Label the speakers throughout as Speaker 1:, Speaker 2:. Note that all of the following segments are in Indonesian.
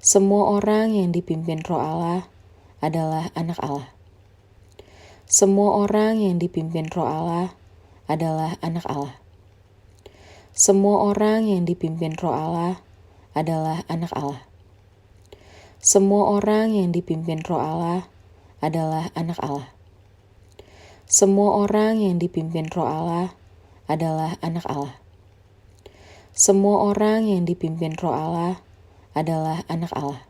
Speaker 1: Semua orang yang dipimpin Roh Allah adalah anak Allah. Semua orang yang dipimpin Roh Allah adalah anak Allah. Semua orang yang dipimpin Roh Allah adalah anak Allah. Semua orang yang dipimpin Roh Allah adalah anak Allah. Semua orang yang dipimpin Roh Allah adalah anak Allah. Semua orang yang dipimpin Roh Allah adalah anak Allah.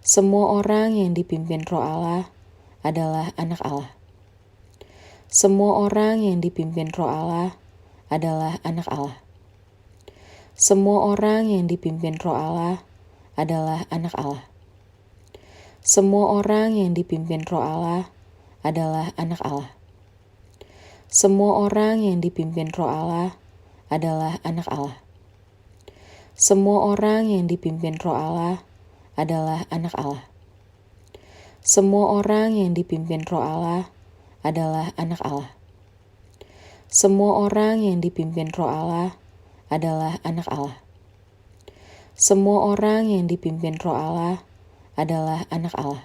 Speaker 1: Semua orang yang dipimpin Roh Allah adalah anak Allah. Semua orang yang dipimpin Roh Allah adalah anak Allah. Semua orang yang dipimpin Roh Allah adalah anak Allah. Semua orang yang dipimpin Roh Allah adalah anak Allah. Semua orang yang dipimpin Roh Allah adalah anak Allah. Semua orang yang dipimpin Roh Allah adalah anak Allah. Semua orang yang dipimpin Roh Allah adalah anak Allah. Semua orang yang dipimpin Roh Allah adalah anak Allah. Semua orang yang dipimpin Roh Allah adalah anak Allah.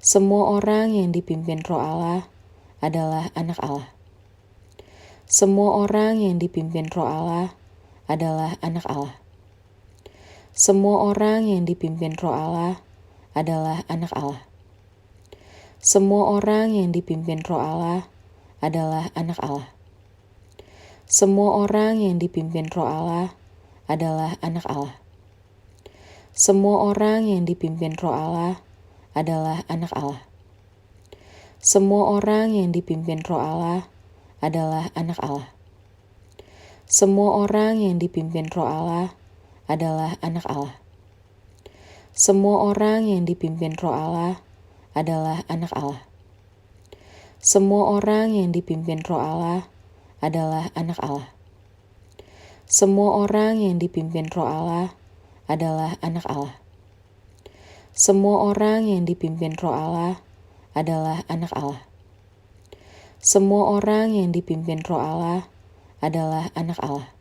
Speaker 1: Semua orang yang dipimpin Roh Allah adalah anak Allah. Semua orang yang dipimpin Roh Allah adalah anak Allah. Semua orang yang dipimpin Roh Allah adalah anak Allah. Semua orang yang dipimpin Roh Allah adalah anak Allah. Semua orang yang dipimpin Roh Allah adalah anak Allah. Semua orang yang dipimpin Roh Allah adalah anak Allah. Semua orang yang dipimpin Roh Allah adalah anak Allah. Semua orang yang dipimpin Roh Allah adalah anak Allah. Semua orang yang dipimpin Roh Allah adalah anak Allah. Semua orang yang dipimpin Roh Allah adalah anak Allah. Semua orang yang dipimpin Roh Allah adalah anak Allah. Semua orang yang dipimpin Roh Allah adalah anak Allah. Semua orang yang dipimpin Roh Allah adalah anak Allah. Semua orang yang dipimpin Roh Allah adalah anak Allah.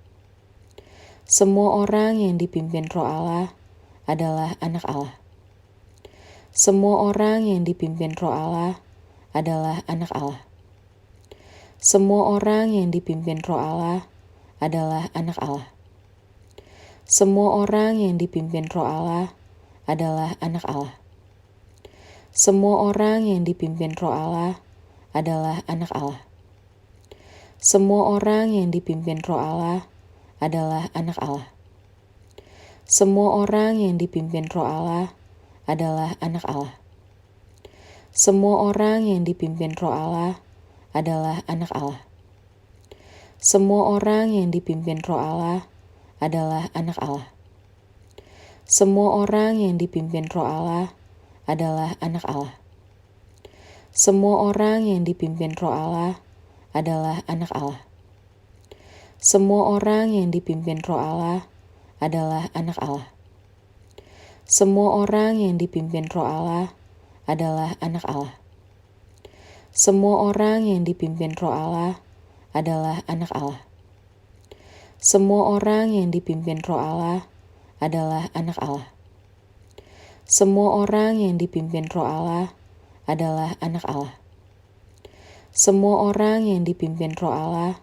Speaker 1: Semua orang yang dipimpin Roh Allah adalah anak Allah. Semua orang yang dipimpin Roh Allah adalah anak Allah. Semua orang yang dipimpin Roh Allah adalah anak Allah. Semua orang yang dipimpin Roh Allah adalah anak Allah. Semua orang yang dipimpin Roh Allah adalah anak Allah. Semua orang yang dipimpin Roh Allah adalah anak Allah. Semua orang yang dipimpin Roh Allah adalah anak Allah. Semua orang yang dipimpin Roh Allah adalah anak Allah. Semua orang yang dipimpin Roh Allah adalah anak Allah. Semua orang yang dipimpin Roh Allah adalah anak Allah. Semua orang yang dipimpin Roh Allah adalah anak Allah. Semua orang yang dipimpin Roh Allah adalah anak Allah. Semua orang yang dipimpin Roh Allah adalah anak Allah. Semua orang yang dipimpin Roh Allah adalah anak Allah. Semua orang yang dipimpin Roh Allah adalah anak Allah. Semua orang yang dipimpin Roh Allah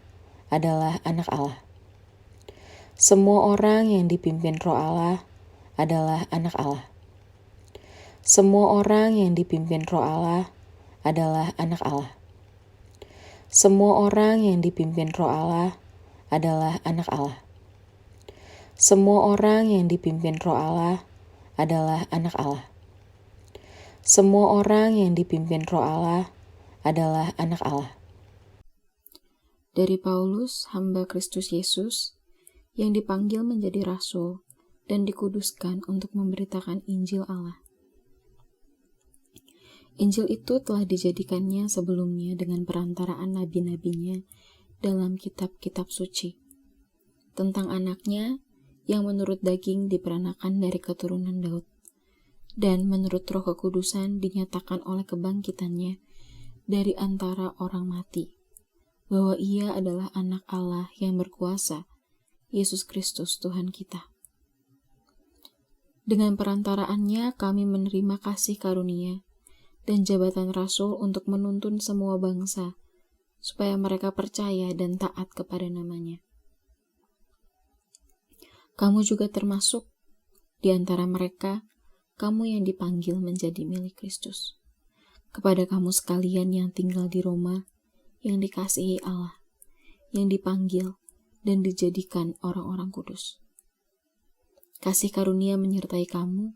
Speaker 1: adalah anak Allah. Semua orang yang dipimpin Roh Allah adalah anak Allah. Semua orang yang dipimpin Roh Allah adalah anak Allah. Semua orang yang dipimpin Roh Allah adalah anak Allah. Semua orang yang dipimpin Roh Allah adalah anak Allah. Semua orang yang dipimpin Roh Allah adalah anak Allah.
Speaker 2: Dari Paulus, hamba Kristus Yesus, yang dipanggil menjadi rasul dan dikuduskan untuk memberitakan Injil Allah. Injil itu telah dijadikannya sebelumnya dengan perantaraan nabi-nabinya dalam kitab-kitab suci, tentang anaknya yang menurut daging diperanakan dari keturunan Daud, dan menurut Roh Kekudusan dinyatakan oleh kebangkitannya dari antara orang mati, bahwa ia adalah anak Allah yang berkuasa, Yesus Kristus Tuhan kita. Dengan perantaraannya kami menerima kasih karunia dan jabatan rasul untuk menuntun semua bangsa, supaya mereka percaya dan taat kepada namanya. Kamu juga termasuk di antara mereka, kamu yang dipanggil menjadi milik Kristus. Kepada kamu sekalian yang tinggal di Roma, yang dikasihi Allah, yang dipanggil dan dijadikan orang-orang kudus. Kasih karunia menyertai kamu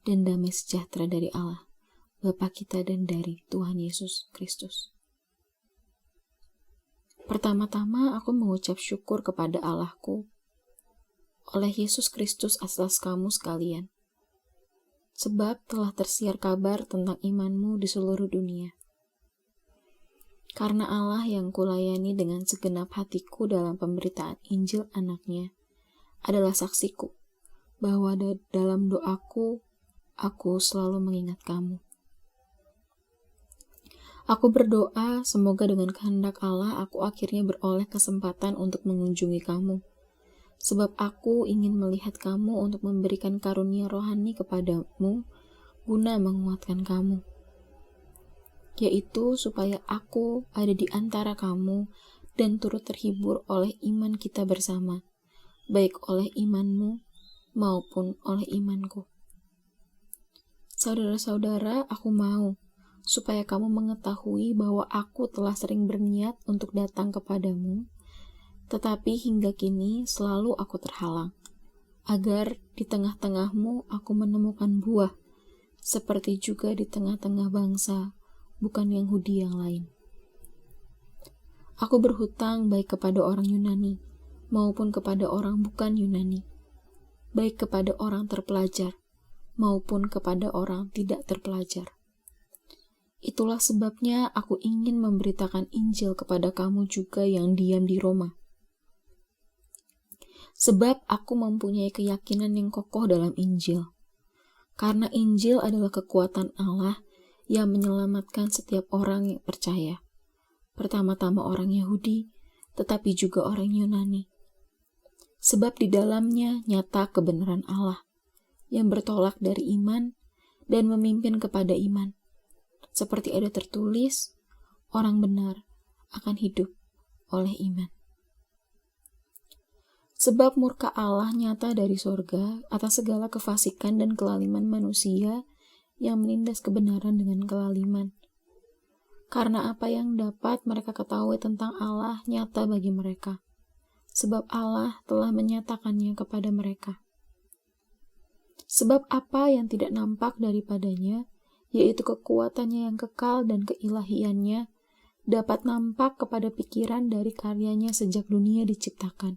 Speaker 2: dan damai sejahtera dari Allah, Bapa kita dan dari Tuhan Yesus Kristus. Pertama-tama aku mengucap syukur kepada Allahku oleh Yesus Kristus atas kamu sekalian, sebab telah tersiar kabar tentang imanmu di seluruh dunia. Karena Allah yang kulayani dengan segenap hatiku dalam pemberitaan Injil anaknya adalah saksiku, bahwa dalam doaku, aku selalu mengingat kamu. Aku berdoa semoga dengan kehendak Allah aku akhirnya beroleh kesempatan untuk mengunjungi kamu, sebab aku ingin melihat kamu untuk memberikan karunia rohani kepadamu guna menguatkan kamu, yaitu supaya aku ada di antara kamu dan turut terhibur oleh iman kita bersama, baik oleh imanmu maupun oleh imanku. Saudara-saudara, aku mau supaya kamu mengetahui bahwa aku telah sering berniat untuk datang kepadamu, tetapi hingga kini selalu aku terhalang, agar di tengah-tengahmu aku menemukan buah, seperti juga di tengah-tengah bangsa, bukan Yahudi yang lain. Aku berhutang baik kepada orang Yunani, maupun kepada orang bukan Yunani, baik kepada orang terpelajar, maupun kepada orang tidak terpelajar. Itulah sebabnya aku ingin memberitakan Injil kepada kamu juga yang diam di Roma. Sebab aku mempunyai keyakinan yang kokoh dalam Injil. Karena Injil adalah kekuatan Allah yang menyelamatkan setiap orang yang percaya. Pertama-tama orang Yahudi, tetapi juga orang Yunani. Sebab di dalamnya nyata kebenaran Allah yang bertolak dari iman dan memimpin kepada iman. Seperti ada tertulis, orang benar akan hidup oleh iman. Sebab murka Allah nyata dari sorga atas segala kefasikan dan kelaliman manusia yang menindas kebenaran dengan kelaliman. Karena apa yang dapat mereka ketahui tentang Allah nyata bagi mereka, sebab Allah telah menyatakannya kepada mereka. Sebab apa yang tidak nampak daripadanya, yaitu kekuatannya yang kekal dan keilahiannya, dapat nampak kepada pikiran dari karyanya sejak dunia diciptakan,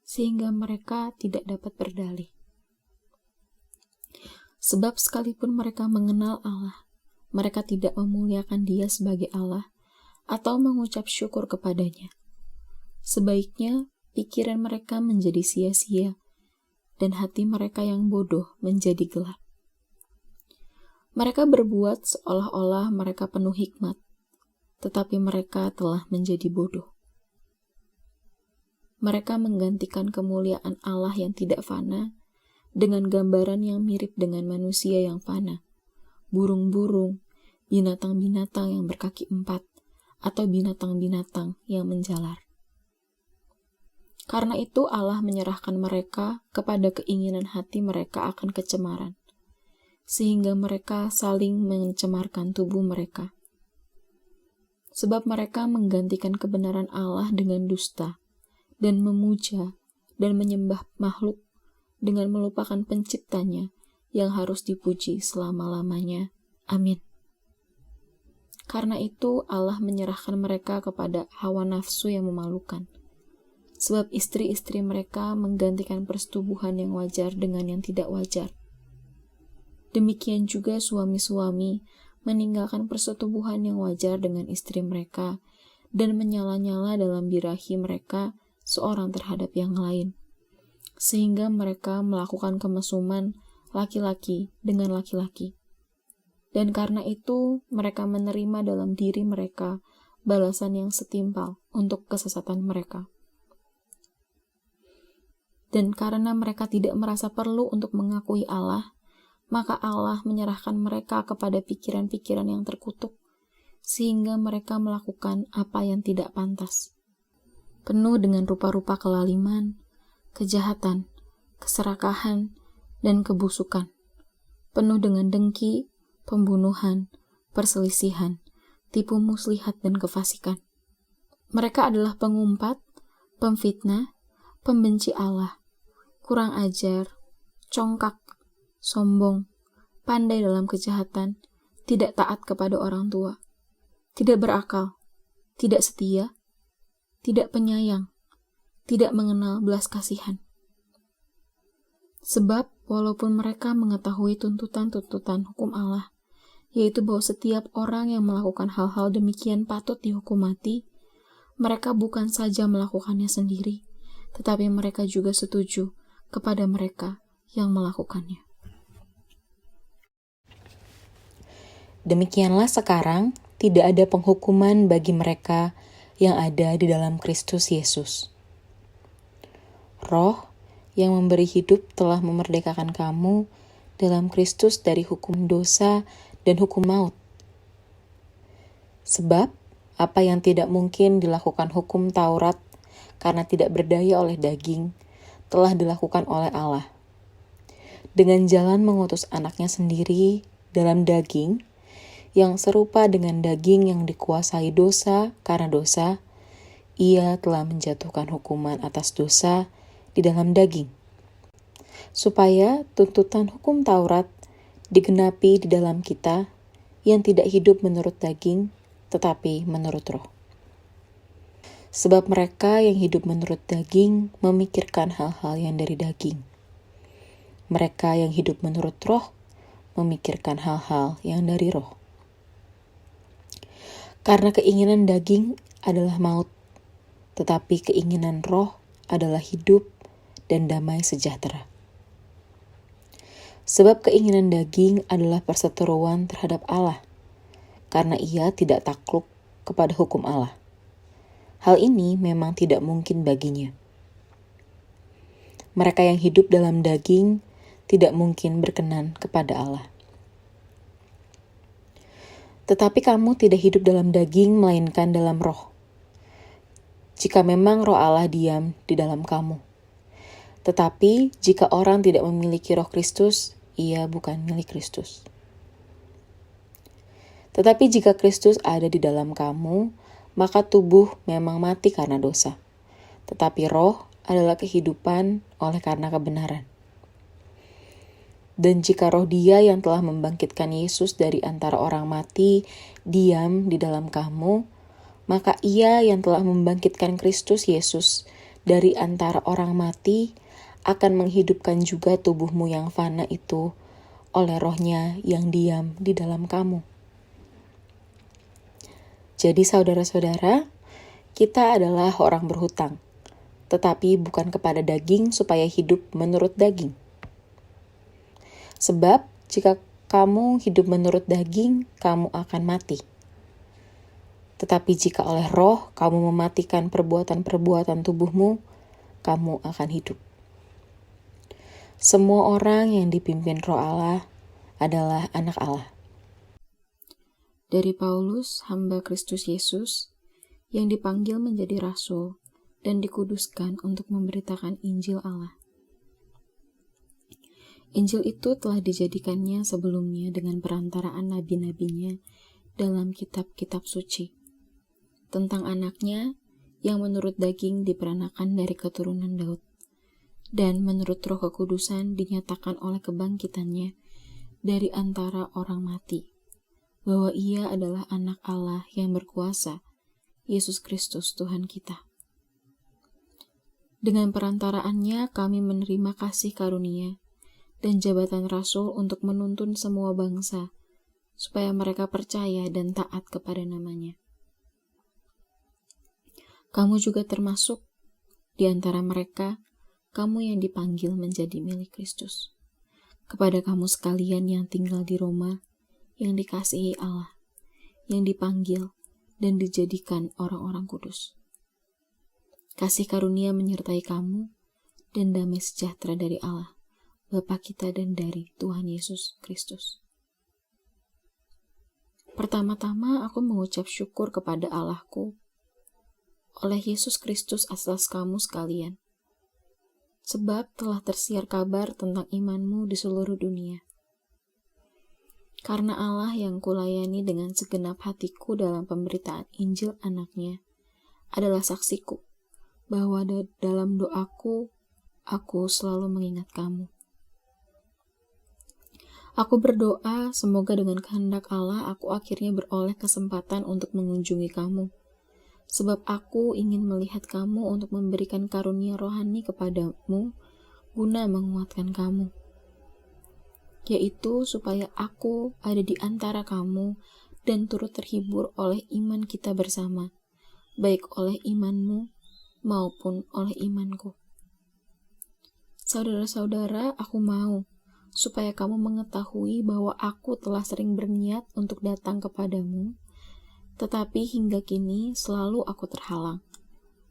Speaker 2: sehingga mereka tidak dapat berdalih. Sebab sekalipun mereka mengenal Allah, mereka tidak memuliakan Dia sebagai Allah atau mengucap syukur kepadanya. Sebaiknya pikiran mereka menjadi sia-sia dan hati mereka yang bodoh menjadi gelap. Mereka berbuat seolah-olah mereka penuh hikmat, tetapi mereka telah menjadi bodoh. Mereka menggantikan kemuliaan Allah yang tidak fana dengan gambaran yang mirip dengan manusia yang fana, burung-burung, binatang-binatang yang berkaki 4, atau binatang-binatang yang menjalar. Karena itu Allah menyerahkan mereka kepada keinginan hati mereka akan kecemaran, sehingga mereka saling mencemarkan tubuh mereka. Sebab mereka menggantikan kebenaran Allah dengan dusta, dan memuja dan menyembah makhluk dengan melupakan penciptanya yang harus dipuji selama-lamanya. Amin. Karena itu Allah menyerahkan mereka kepada hawa nafsu yang memalukan. Sebab istri-istri mereka menggantikan persetubuhan yang wajar dengan yang tidak wajar. Demikian juga suami-suami meninggalkan persetubuhan yang wajar dengan istri mereka dan menyala-nyala dalam birahi mereka seorang terhadap yang lain, sehingga mereka melakukan kemesuman laki-laki dengan laki-laki. Dan karena itu mereka menerima dalam diri mereka balasan yang setimpal untuk kesesatan mereka. Dan karena mereka tidak merasa perlu untuk mengakui Allah, maka Allah menyerahkan mereka kepada pikiran-pikiran yang terkutuk, sehingga mereka melakukan apa yang tidak pantas. Penuh dengan rupa-rupa kelaliman, kejahatan, keserakahan, dan kebusukan. Penuh dengan dengki, pembunuhan, perselisihan, tipu muslihat, dan kefasikan. Mereka adalah pengumpat, pemfitnah, pembenci Allah, kurang ajar, congkak, sombong, pandai dalam kejahatan, tidak taat kepada orang tua, tidak berakal, tidak setia, tidak penyayang, tidak mengenal belas kasihan. Sebab walaupun mereka mengetahui tuntutan-tuntutan hukum Allah, yaitu bahwa setiap orang yang melakukan hal-hal demikian patut dihukum mati, mereka bukan saja melakukannya sendiri, tetapi mereka juga setuju kepada mereka yang melakukannya.
Speaker 1: Demikianlah sekarang tidak ada penghukuman bagi mereka yang ada di dalam Kristus Yesus. Roh yang memberi hidup telah memerdekakan kamu dalam Kristus dari hukum dosa dan hukum maut. Sebab apa yang tidak mungkin dilakukan hukum Taurat karena tidak berdaya oleh daging, telah dilakukan oleh Allah. Dengan jalan mengutus anaknya sendiri dalam daging, yang serupa dengan daging yang dikuasai dosa karena dosa, ia telah menjatuhkan hukuman atas dosa di dalam daging, supaya tuntutan hukum Taurat digenapi di dalam kita yang tidak hidup menurut daging, tetapi menurut roh. Sebab mereka yang hidup menurut daging memikirkan hal-hal yang dari daging. Mereka yang hidup menurut roh memikirkan hal-hal yang dari roh. Karena keinginan daging adalah maut, tetapi keinginan roh adalah hidup dan damai sejahtera. Sebab keinginan daging adalah perseteruan terhadap Allah, karena ia tidak takluk kepada hukum Allah. Hal ini memang tidak mungkin baginya. Mereka yang hidup dalam daging tidak mungkin berkenan kepada Allah. Tetapi kamu tidak hidup dalam daging, melainkan dalam roh. Jika memang roh Allah diam di dalam kamu. Tetapi jika orang tidak memiliki roh Kristus, ia bukan milik Kristus. Tetapi jika Kristus ada di dalam kamu, maka tubuh memang mati karena dosa. Tetapi roh adalah kehidupan oleh karena kebenaran. Dan jika roh Dia yang telah membangkitkan Yesus dari antara orang mati diam di dalam kamu, maka Ia yang telah membangkitkan Kristus Yesus dari antara orang mati akan menghidupkan juga tubuhmu yang fana itu oleh rohnya yang diam di dalam kamu. Jadi saudara-saudara, kita adalah orang berhutang, tetapi bukan kepada daging supaya hidup menurut daging. Sebab jika kamu hidup menurut daging, kamu akan mati. Tetapi jika oleh roh kamu mematikan perbuatan-perbuatan tubuhmu, kamu akan hidup. Semua orang yang dipimpin roh Allah adalah anak Allah.
Speaker 2: Dari Paulus, hamba Kristus Yesus, yang dipanggil menjadi rasul dan dikuduskan untuk memberitakan Injil Allah. Injil itu telah dijadikannya sebelumnya dengan perantaraan nabi-nabinya dalam kitab-kitab suci, tentang anaknya yang menurut daging diperanakan dari keturunan Daud, dan menurut roh kekudusan dinyatakan oleh kebangkitannya dari antara orang mati, bahwa ia adalah anak Allah yang berkuasa, Yesus Kristus Tuhan kita. Dengan perantaraannya kami menerima kasih karunia dan jabatan rasul untuk menuntun semua bangsa, supaya mereka percaya dan taat kepada namanya. Kamu juga termasuk di antara mereka, kamu yang dipanggil menjadi milik Kristus. Kepada kamu sekalian yang tinggal di Roma, yang dikasihi Allah, yang dipanggil dan dijadikan orang-orang kudus. Kasih karunia menyertai kamu dan damai sejahtera dari Allah, Bapa kita dan dari Tuhan Yesus Kristus. Pertama-tama aku mengucap syukur kepada Allahku oleh Yesus Kristus atas kamu sekalian, sebab telah tersiar kabar tentang imanmu di seluruh dunia. Karena Allah yang kulayani dengan segenap hatiku dalam pemberitaan Injil anaknya adalah saksiku, bahwa dalam doaku, aku selalu mengingat kamu. Aku berdoa semoga dengan kehendak Allah aku akhirnya beroleh kesempatan untuk mengunjungi kamu, sebab aku ingin melihat kamu untuk memberikan karunia rohani kepadamu guna menguatkan kamu, yaitu supaya aku ada di antara kamu dan turut terhibur oleh iman kita bersama, baik oleh imanmu maupun oleh imanku. Saudara-saudara, aku mau supaya kamu mengetahui bahwa aku telah sering berniat untuk datang kepadamu, tetapi hingga kini selalu aku terhalang,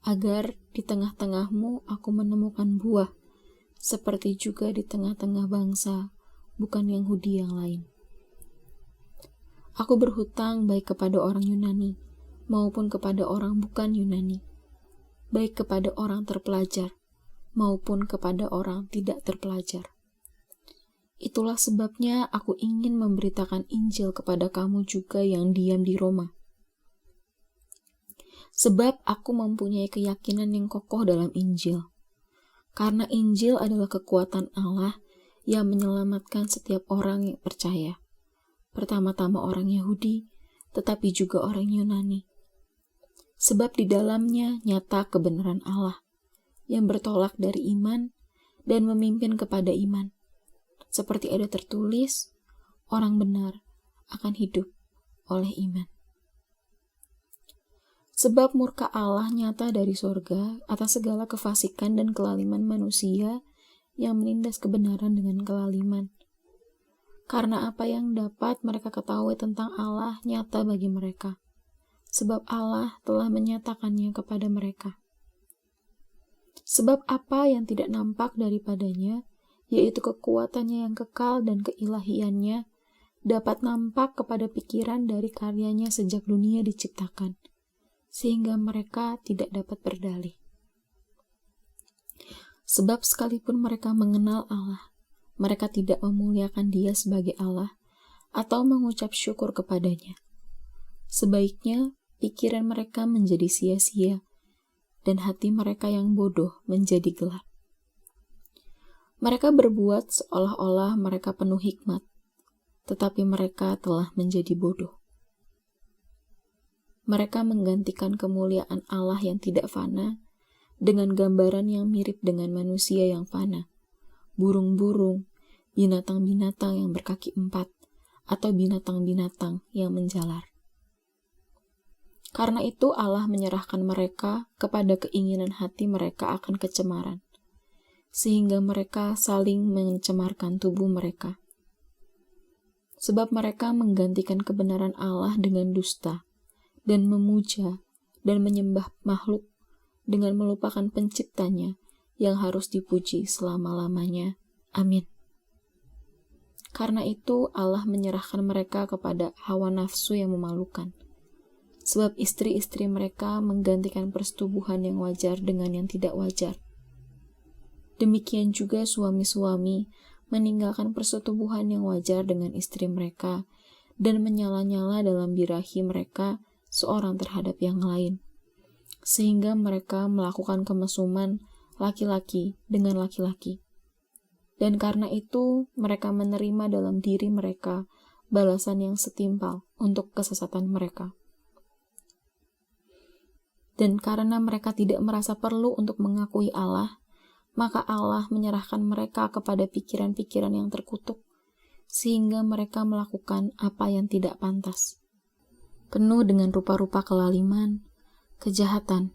Speaker 2: agar di tengah-tengahmu aku menemukan buah, seperti juga di tengah-tengah bangsa bukan Yahudi yang lain. Aku berhutang baik kepada orang Yunani maupun kepada orang bukan Yunani, baik kepada orang terpelajar maupun kepada orang tidak terpelajar. Itulah sebabnya aku ingin memberitakan Injil kepada kamu juga yang diam di Roma. Sebab aku mempunyai keyakinan yang kokoh dalam Injil, karena Injil adalah kekuatan Allah yang menyelamatkan setiap orang yang percaya, pertama-tama orang Yahudi, tetapi juga orang Yunani. Sebab di dalamnya nyata kebenaran Allah, yang bertolak dari iman dan memimpin kepada iman. Seperti ada tertulis, orang benar akan hidup oleh iman. Sebab murka Allah nyata dari sorga atas segala kefasikan dan kelaliman manusia yang menindas kebenaran dengan kelaliman. Karena apa yang dapat mereka ketahui tentang Allah nyata bagi mereka, sebab Allah telah menyatakannya kepada mereka. Sebab apa yang tidak nampak daripadanya, yaitu kekuatannya yang kekal dan keilahiannya, dapat nampak kepada pikiran dari karyanya sejak dunia diciptakan, sehingga mereka tidak dapat berdalih. Sebab sekalipun mereka mengenal Allah, mereka tidak memuliakan Dia sebagai Allah atau mengucap syukur kepadanya. Sebaiknya pikiran mereka menjadi sia-sia dan hati mereka yang bodoh menjadi gelap. Mereka berbuat seolah-olah mereka penuh hikmat, tetapi mereka telah menjadi bodoh. Mereka menggantikan kemuliaan Allah yang tidak fana dengan gambaran yang mirip dengan manusia yang fana, burung-burung, binatang-binatang yang berkaki 4, atau binatang-binatang yang menjalar. Karena itu Allah menyerahkan mereka kepada keinginan hati mereka akan kecemaran, sehingga mereka saling mencemarkan tubuh mereka. Sebab mereka menggantikan kebenaran Allah dengan dusta, dan memuja dan menyembah makhluk dengan melupakan penciptanya yang harus dipuji selama-lamanya. Amin. Karena itu Allah menyerahkan mereka kepada hawa nafsu yang memalukan. Sebab istri-istri mereka menggantikan persetubuhan yang wajar dengan yang tidak wajar. Demikian juga suami-suami meninggalkan persetubuhan yang wajar dengan istri mereka dan menyala-nyala dalam birahi mereka seorang terhadap yang lain, sehingga mereka melakukan kemesuman laki-laki dengan laki-laki. Dan karena itu mereka menerima dalam diri mereka balasan yang setimpal untuk kesesatan mereka. Dan karena mereka tidak merasa perlu untuk mengakui Allah, maka Allah menyerahkan mereka kepada pikiran-pikiran yang terkutuk, sehingga mereka melakukan apa yang tidak pantas. Penuh dengan rupa-rupa kelaliman, kejahatan,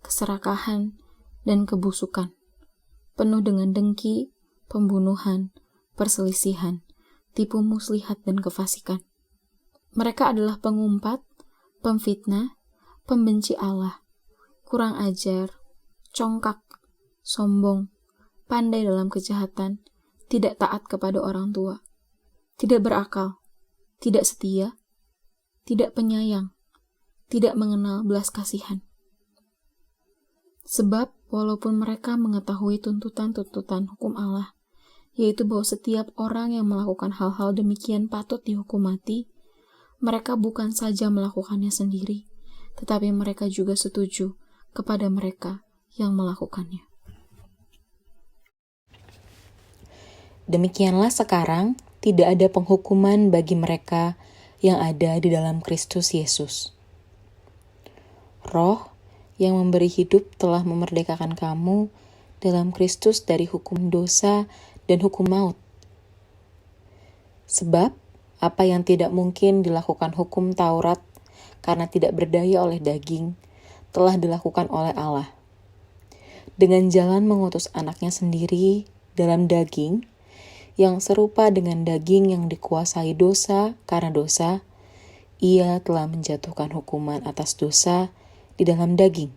Speaker 2: keserakahan, dan kebusukan. Penuh dengan dengki, pembunuhan, perselisihan, tipu muslihat, dan kefasikan. Mereka adalah pengumpat, pemfitnah, pembenci Allah, kurang ajar, congkak, sombong, pandai dalam kejahatan, tidak taat kepada orang tua, tidak berakal, tidak setia, tidak penyayang, tidak mengenal belas kasihan. Sebab walaupun mereka mengetahui tuntutan-tuntutan hukum Allah, yaitu bahwa setiap orang yang melakukan hal-hal demikian patut dihukum mati, mereka bukan saja melakukannya sendiri, tetapi mereka juga setuju kepada mereka yang melakukannya.
Speaker 1: Demikianlah sekarang tidak ada penghukuman bagi mereka yang ada di dalam Kristus Yesus. Roh yang memberi hidup telah memerdekakan kamu dalam Kristus dari hukum dosa dan hukum maut. Sebab apa yang tidak mungkin dilakukan hukum Taurat karena tidak berdaya oleh daging, telah dilakukan oleh Allah. Dengan jalan mengutus anaknya sendiri dalam daging, yang serupa dengan daging yang dikuasai dosa karena dosa, ia telah menjatuhkan hukuman atas dosa di dalam daging,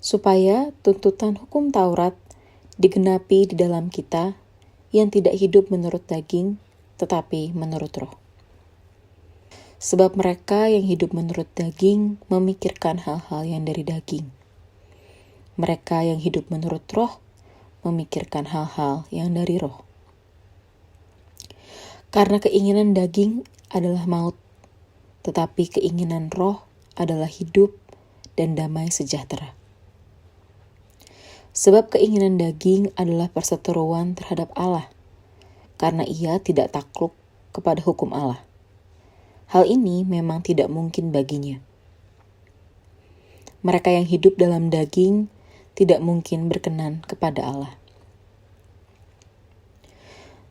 Speaker 1: supaya tuntutan hukum Taurat digenapi di dalam kita yang tidak hidup menurut daging, tetapi menurut roh. Sebab mereka yang hidup menurut daging memikirkan hal-hal yang dari daging. Mereka yang hidup menurut roh memikirkan hal-hal yang dari roh. Karena keinginan daging adalah maut, tetapi keinginan roh adalah hidup dan damai sejahtera. Sebab keinginan daging adalah perseteruan terhadap Allah, karena ia tidak takluk kepada hukum Allah. Hal ini memang tidak mungkin baginya. Mereka yang hidup dalam daging tidak mungkin berkenan kepada Allah.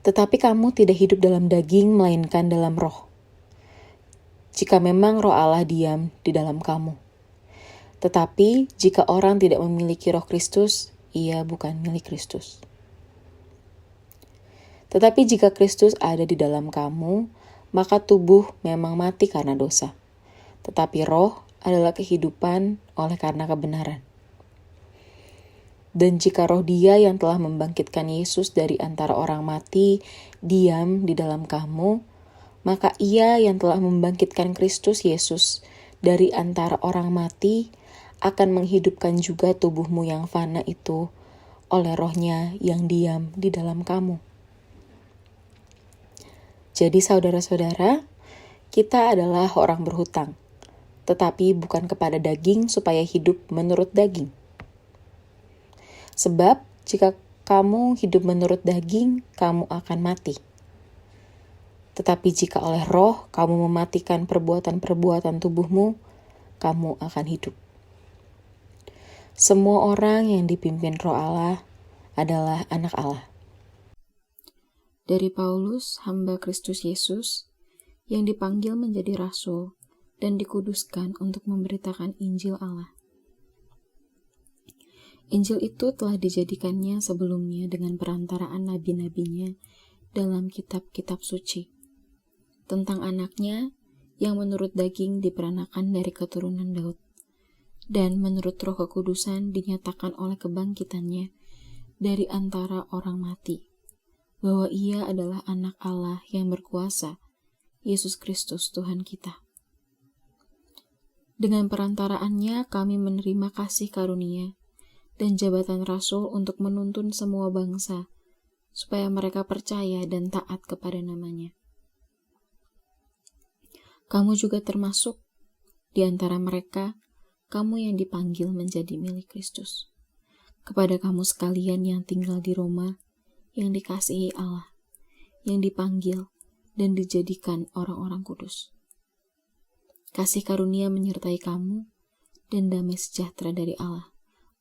Speaker 1: Tetapi kamu tidak hidup dalam daging, melainkan dalam roh. Jika memang roh Allah diam di dalam kamu. Tetapi jika orang tidak memiliki roh Kristus, ia bukan milik Kristus. Tetapi jika Kristus ada di dalam kamu, maka tubuh memang mati karena dosa. Tetapi roh adalah kehidupan oleh karena kebenaran. Dan jika roh Dia yang telah membangkitkan Yesus dari antara orang mati diam di dalam kamu, maka Ia yang telah membangkitkan Kristus Yesus dari antara orang mati akan menghidupkan juga tubuhmu yang fana itu oleh roh-Nya yang diam di dalam kamu. Jadi saudara-saudara, kita adalah orang berhutang, tetapi bukan kepada daging supaya hidup menurut daging. Sebab jika kamu hidup menurut daging, kamu akan mati. Tetapi jika oleh roh kamu mematikan perbuatan-perbuatan tubuhmu, kamu akan hidup. Semua orang yang dipimpin roh Allah adalah anak Allah.
Speaker 2: Dari Paulus, hamba Kristus Yesus, yang dipanggil menjadi rasul dan dikuduskan untuk memberitakan Injil Allah. Injil itu telah dijadikannya sebelumnya dengan perantaraan nabi-nabinya dalam kitab-kitab suci, tentang anaknya yang menurut daging diperanakan dari keturunan Daud, dan menurut roh kekudusan dinyatakan oleh kebangkitannya dari antara orang mati, bahwa ia adalah anak Allah yang berkuasa, Yesus Kristus Tuhan kita. Dengan perantaraannya kami menerima kasih karunia dan jabatan rasul untuk menuntun semua bangsa, supaya mereka percaya dan taat kepada namanya. Kamu juga termasuk di antara mereka, kamu yang dipanggil menjadi milik Kristus. Kepada kamu sekalian yang tinggal di Roma, yang dikasihi Allah, yang dipanggil dan dijadikan orang-orang kudus. Kasih karunia menyertai kamu dan damai sejahtera dari Allah,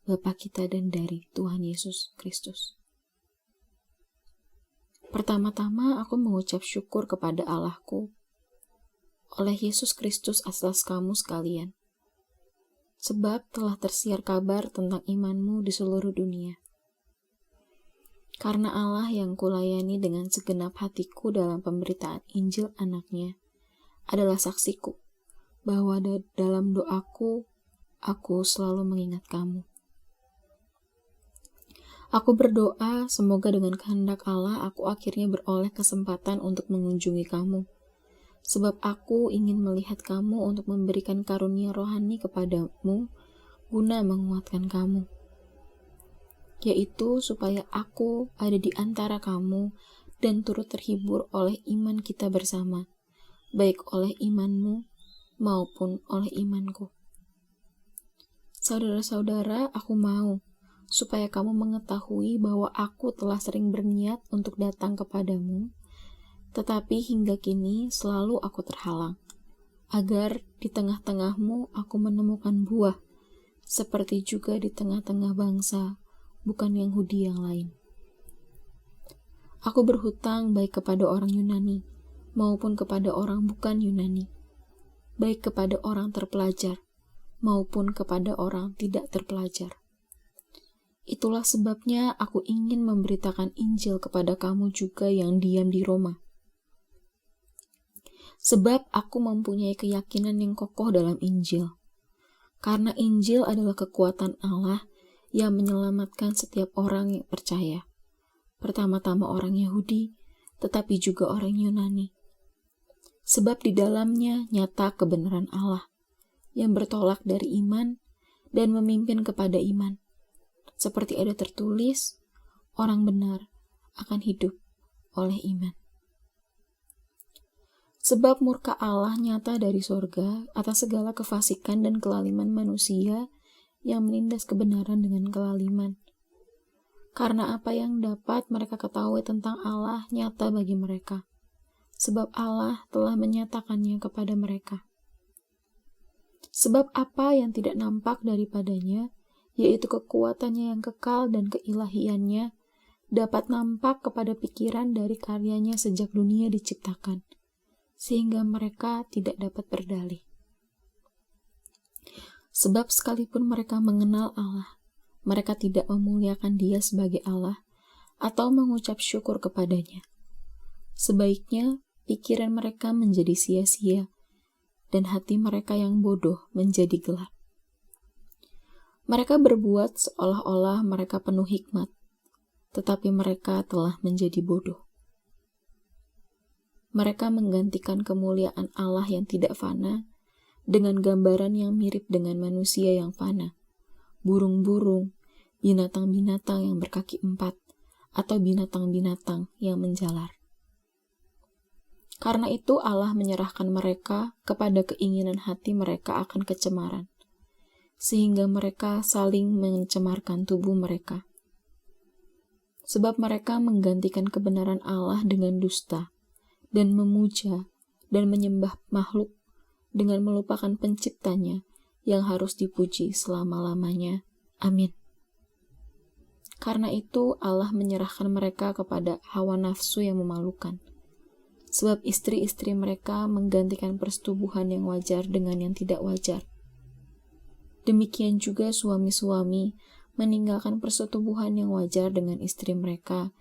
Speaker 2: Bapa kita dan dari Tuhan Yesus Kristus. Pertama-tama aku mengucap syukur kepada Allahku oleh Yesus Kristus atas kamu sekalian, sebab telah tersiar kabar tentang imanmu di seluruh dunia. Karena Allah yang kulayani dengan segenap hatiku dalam pemberitaan Injil anaknya adalah saksiku, bahwa dalam doaku, aku selalu mengingat kamu. Aku berdoa semoga dengan kehendak Allah aku akhirnya beroleh kesempatan untuk mengunjungi kamu. Sebab aku ingin melihat kamu untuk memberikan karunia rohani kepadamu guna menguatkan kamu. Yaitu supaya aku ada di antara kamu dan turut terhibur oleh iman kita bersama, baik oleh imanmu maupun oleh imanku. Saudara-saudara, aku mau supaya kamu mengetahui bahwa aku telah sering berniat untuk datang kepadamu, tetapi hingga kini selalu aku terhalang, agar di tengah-tengahmu aku menemukan buah, seperti juga di tengah-tengah bangsa, bukan Yahudi yang lain. Aku berhutang baik kepada orang Yunani, maupun kepada orang bukan Yunani, baik kepada orang terpelajar, maupun kepada orang tidak terpelajar. Itulah sebabnya aku ingin memberitakan Injil kepada kamu juga yang diam di Roma. Sebab aku mempunyai keyakinan yang kokoh dalam Injil. Karena Injil adalah kekuatan Allah yang menyelamatkan setiap orang yang percaya. Pertama-tama orang Yahudi, tetapi juga orang Yunani. Sebab di dalamnya nyata kebenaran Allah, yang bertolak dari iman dan memimpin kepada iman. Seperti ada tertulis, orang benar akan hidup oleh iman. Sebab murka Allah nyata dari sorga atas segala kefasikan dan kelaliman manusia yang menindas kebenaran dengan kelaliman. Karena apa yang dapat mereka ketahui tentang Allah nyata bagi mereka, sebab Allah telah menyatakannya kepada mereka. Sebab apa yang tidak nampak daripadanya, yaitu kekuatannya yang kekal dan keilahiannya, dapat nampak kepada pikiran dari karyanya sejak dunia diciptakan, sehingga mereka tidak dapat berdalih. Sebab sekalipun mereka mengenal Allah, mereka tidak memuliakan Dia sebagai Allah atau mengucap syukur kepadanya. Sebaiknya pikiran mereka menjadi sia-sia, dan hati mereka yang bodoh menjadi gelap. Mereka berbuat seolah-olah mereka penuh hikmat, tetapi mereka telah menjadi bodoh. Mereka menggantikan kemuliaan Allah yang tidak fana dengan gambaran yang mirip dengan manusia yang fana, burung-burung, binatang-binatang yang berkaki 4, atau binatang-binatang yang menjalar. Karena itu Allah menyerahkan mereka kepada keinginan hati mereka akan kecemaran, sehingga mereka saling mencemarkan tubuh mereka. Sebab mereka menggantikan kebenaran Allah dengan dusta, dan memuja dan menyembah makhluk dengan melupakan penciptanya yang harus dipuji selama-lamanya. Amin. Karena itu Allah menyerahkan mereka kepada hawa nafsu yang memalukan. Sebab istri-istri mereka menggantikan persetubuhan yang wajar dengan yang tidak wajar. Demikian juga suami-suami meninggalkan persetubuhan yang wajar dengan istri mereka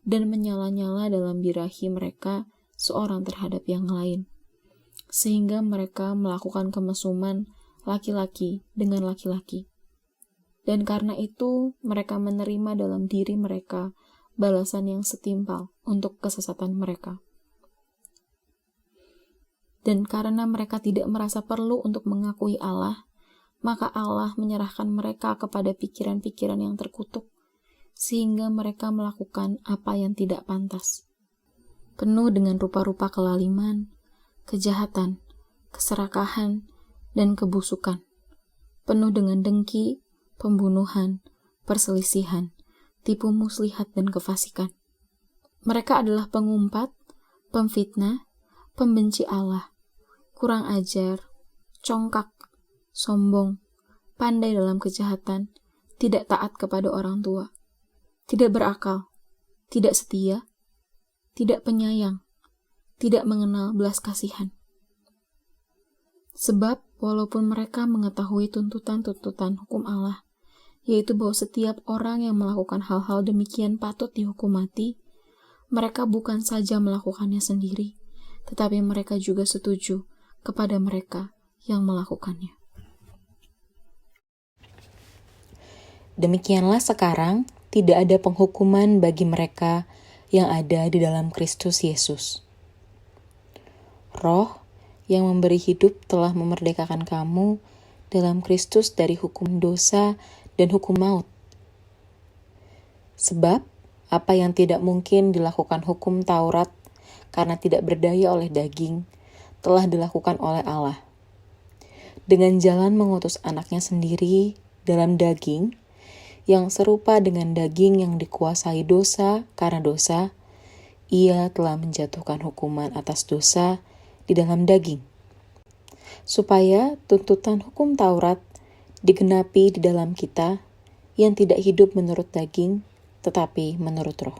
Speaker 2: dan menyala-nyala dalam birahi mereka seorang terhadap yang lain, sehingga mereka melakukan kemesuman laki-laki dengan laki-laki. Dan karena itu mereka menerima dalam diri mereka balasan yang setimpal untuk kesesatan mereka. Dan karena mereka tidak merasa perlu untuk mengakui Allah, maka Allah menyerahkan mereka kepada pikiran-pikiran yang terkutuk, sehingga mereka melakukan apa yang tidak pantas. Penuh dengan rupa-rupa kelaliman, kejahatan, keserakahan, dan kebusukan. Penuh dengan dengki, pembunuhan, perselisihan, tipu muslihat, dan kefasikan. Mereka adalah pengumpat, pemfitnah, pembenci Allah, kurang ajar, congkak, sombong, pandai dalam kejahatan, tidak taat kepada orang tua, tidak berakal, tidak setia, tidak penyayang, tidak mengenal belas kasihan. Sebab walaupun mereka mengetahui tuntutan-tuntutan hukum Allah, yaitu bahwa setiap orang yang melakukan hal-hal demikian patut dihukum mati, mereka bukan saja melakukannya sendiri, tetapi mereka juga setuju kepada mereka yang melakukannya.
Speaker 1: Demikianlah sekarang tidak ada penghukuman bagi mereka yang ada di dalam Kristus Yesus. Roh yang memberi hidup telah memerdekakan kamu dalam Kristus dari hukum dosa dan hukum maut. Sebab apa yang tidak mungkin dilakukan hukum Taurat karena tidak berdaya oleh daging, telah dilakukan oleh Allah. Dengan jalan mengutus anaknya sendiri dalam daging, yang serupa dengan daging yang dikuasai dosa karena dosa, ia telah menjatuhkan hukuman atas dosa di dalam daging, supaya tuntutan hukum Taurat digenapi di dalam kita yang tidak hidup menurut daging, tetapi menurut roh.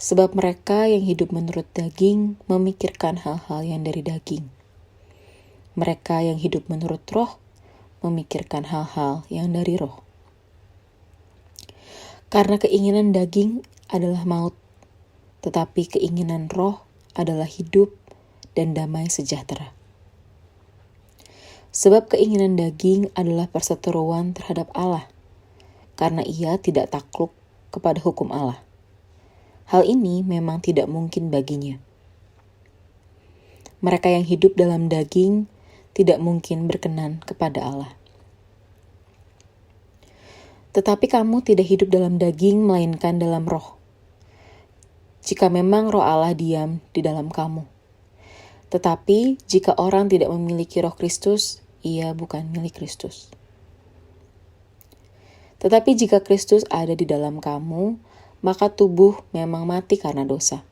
Speaker 1: Sebab mereka yang hidup menurut daging memikirkan hal-hal yang dari daging. Mereka yang hidup menurut roh memikirkan hal-hal yang dari roh. Karena keinginan daging adalah maut, tetapi keinginan roh adalah hidup dan damai sejahtera. Sebab keinginan daging adalah perseteruan terhadap Allah, karena ia tidak takluk kepada hukum Allah. Hal ini memang tidak mungkin baginya. Mereka yang hidup dalam daging tidak mungkin berkenan kepada Allah. Tetapi kamu tidak hidup dalam daging, melainkan dalam roh. Jika memang roh Allah diam di dalam kamu. Tetapi jika orang tidak memiliki roh Kristus, ia bukan milik Kristus. Tetapi jika Kristus ada di dalam kamu, maka tubuh memang mati karena dosa,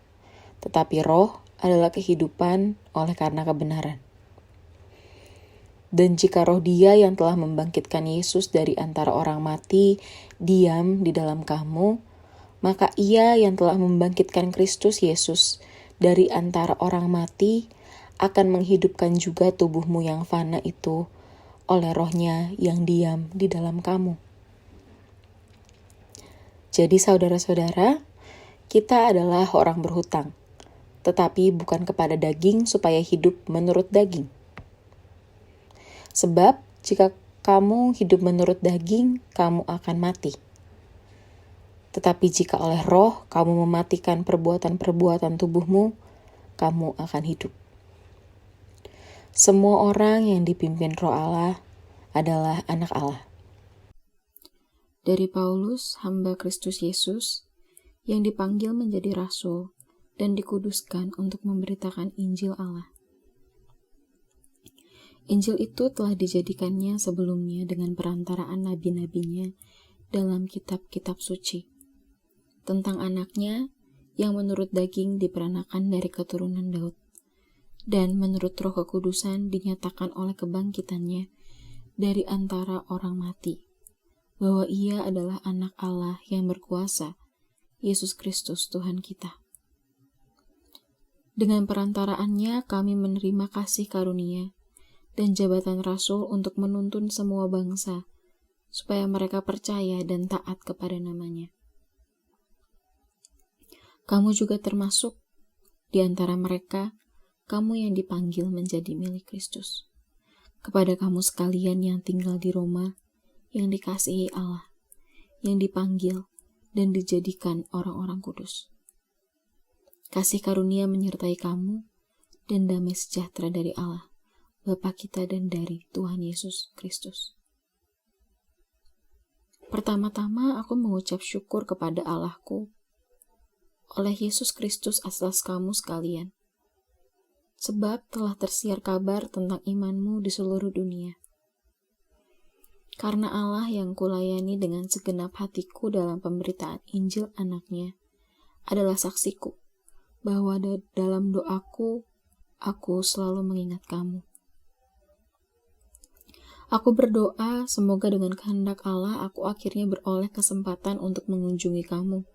Speaker 1: tetapi roh adalah kehidupan oleh karena kebenaran. Dan jika roh Dia yang telah membangkitkan Yesus dari antara orang mati diam di dalam kamu, maka Ia yang telah membangkitkan Kristus Yesus dari antara orang mati akan menghidupkan juga tubuhmu yang fana itu oleh Roh-Nya yang diam di dalam kamu. Jadi saudara-saudara, kita adalah orang berhutang, tetapi bukan kepada daging supaya hidup menurut daging. Sebab jika kamu hidup menurut daging, kamu akan mati. Tetapi jika oleh roh kamu mematikan perbuatan-perbuatan tubuhmu, kamu akan hidup. Semua orang yang dipimpin Roh Allah adalah anak Allah.
Speaker 2: Dari Paulus, hamba Kristus Yesus, yang dipanggil menjadi rasul dan dikuduskan untuk memberitakan Injil Allah. Injil itu telah dijadikannya sebelumnya dengan perantaraan nabi-nabinya dalam kitab-kitab suci, tentang anaknya yang menurut daging diperanakan dari keturunan Daud, dan menurut roh kekudusan dinyatakan oleh kebangkitannya dari antara orang mati, bahwa ia adalah anak Allah yang berkuasa, Yesus Kristus Tuhan kita. Dengan perantaraannya kami menerima kasih karunia dan jabatan rasul untuk menuntun semua bangsa, supaya mereka percaya dan taat kepada namanya. Kamu juga termasuk di antara mereka, kamu yang dipanggil menjadi milik Kristus. Kepada kamu sekalian yang tinggal di Roma, yang dikasihi Allah, yang dipanggil dan dijadikan orang-orang kudus. Kasih karunia menyertai kamu dan damai sejahtera dari Allah, Bapa kita dan dari Tuhan Yesus Kristus. Pertama-tama aku mengucap syukur kepada Allahku oleh Yesus Kristus atas kamu sekalian, sebab telah tersiar kabar tentang imanmu di seluruh dunia. Karena Allah yang kulayani dengan segenap hatiku dalam pemberitaan Injil anaknya adalah saksiku, bahwa dalam doaku, aku selalu mengingat kamu. Aku berdoa semoga dengan kehendak Allah aku akhirnya beroleh kesempatan untuk mengunjungi kamu,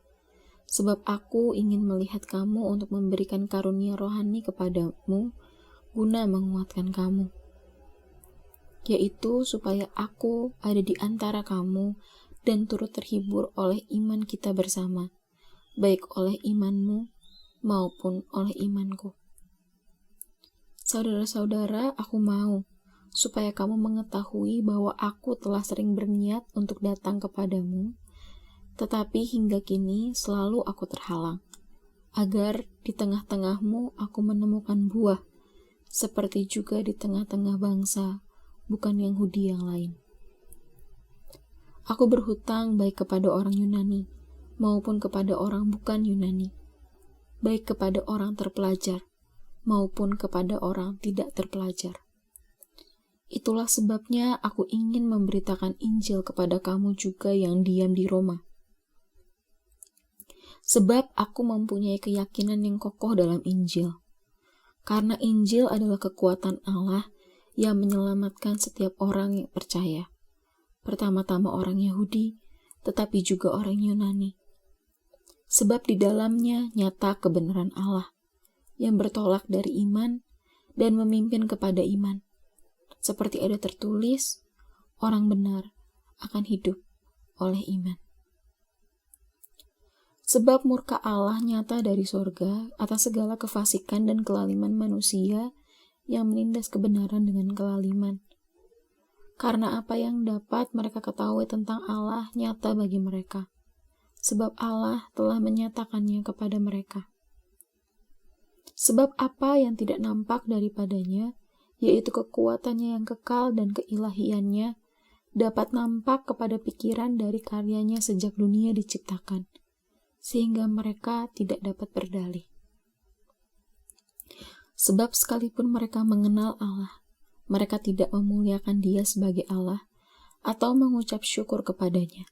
Speaker 2: sebab aku ingin melihat kamu untuk memberikan karunia rohani kepadamu guna menguatkan kamu, yaitu supaya aku ada di antara kamu dan turut terhibur oleh iman kita bersama, baik oleh imanmu maupun oleh imanku. Saudara-saudara, aku mau supaya kamu mengetahui bahwa aku telah sering berniat untuk datang kepadamu tetapi hingga kini selalu aku terhalang, agar di tengah-tengahmu aku menemukan buah, seperti juga di tengah-tengah bangsa, bukan Yahudi yang lain. Aku berhutang baik kepada orang Yunani, maupun kepada orang bukan Yunani, baik kepada orang terpelajar, maupun kepada orang tidak terpelajar. Itulah sebabnya aku ingin memberitakan Injil kepada kamu juga yang diam di Roma. Sebab aku mempunyai keyakinan yang kokoh dalam Injil. Karena Injil adalah kekuatan Allah yang menyelamatkan setiap orang yang percaya. Pertama-tama orang Yahudi, tetapi juga orang Yunani. Sebab di dalamnya nyata kebenaran Allah yang bertolak dari iman dan memimpin kepada iman. Seperti ada tertulis, orang benar akan hidup oleh iman. Sebab murka Allah nyata dari sorga atas segala kefasikan dan kelaliman manusia yang menindas kebenaran dengan kelaliman. Karena apa yang dapat mereka ketahui tentang Allah nyata bagi mereka, sebab Allah telah menyatakannya kepada mereka. Sebab apa yang tidak nampak daripadanya, yaitu kekuatannya yang kekal dan keilahiannya, dapat nampak kepada pikiran dari karyanya sejak dunia diciptakan, sehingga mereka tidak dapat berdalih. Sebab sekalipun mereka mengenal Allah, mereka tidak memuliakan Dia sebagai Allah atau mengucap syukur kepadanya.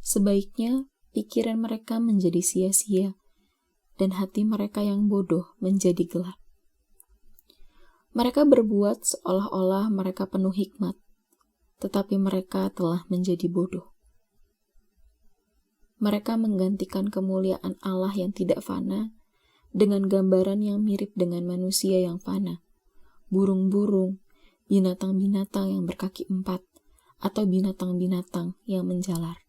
Speaker 2: Sebaiknya pikiran mereka menjadi sia-sia dan hati mereka yang bodoh menjadi gelap. Mereka berbuat seolah-olah mereka penuh hikmat, tetapi mereka telah menjadi bodoh. Mereka menggantikan kemuliaan Allah yang tidak fana dengan gambaran yang mirip dengan manusia yang fana, burung-burung, binatang-binatang yang berkaki 4, atau binatang-binatang yang menjalar.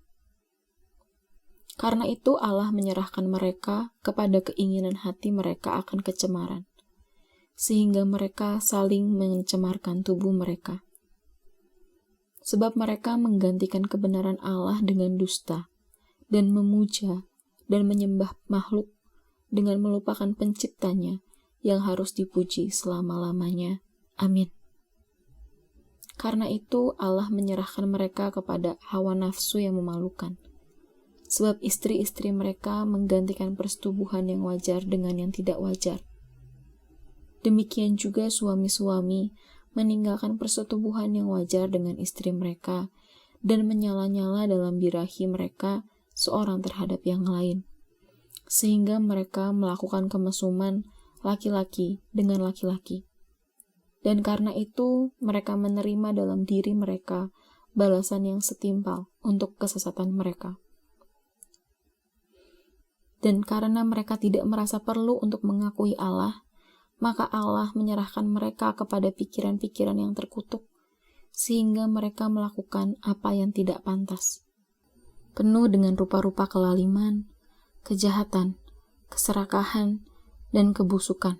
Speaker 2: Karena itu Allah menyerahkan mereka kepada keinginan hati mereka akan kecemaran, sehingga mereka saling mencemarkan tubuh mereka. Sebab mereka menggantikan kebenaran Allah dengan dusta, dan memuja dan menyembah makhluk dengan melupakan penciptanya yang harus dipuji selama-lamanya. Amin. Karena itu Allah menyerahkan mereka kepada hawa nafsu yang memalukan. Sebab istri-istri mereka menggantikan persetubuhan yang wajar dengan yang tidak wajar. Demikian juga suami-suami meninggalkan persetubuhan yang wajar dengan istri mereka dan menyala-nyala dalam birahi mereka seorang terhadap yang lain, sehingga mereka melakukan kemesuman laki-laki dengan laki-laki. Dan karena itu mereka menerima dalam diri mereka balasan yang setimpal untuk kesesatan mereka. Dan karena mereka tidak merasa perlu untuk mengakui Allah, maka Allah menyerahkan mereka kepada pikiran-pikiran yang terkutuk, sehingga mereka melakukan apa yang tidak pantas. Penuh dengan rupa-rupa kelaliman, kejahatan, keserakahan, dan kebusukan.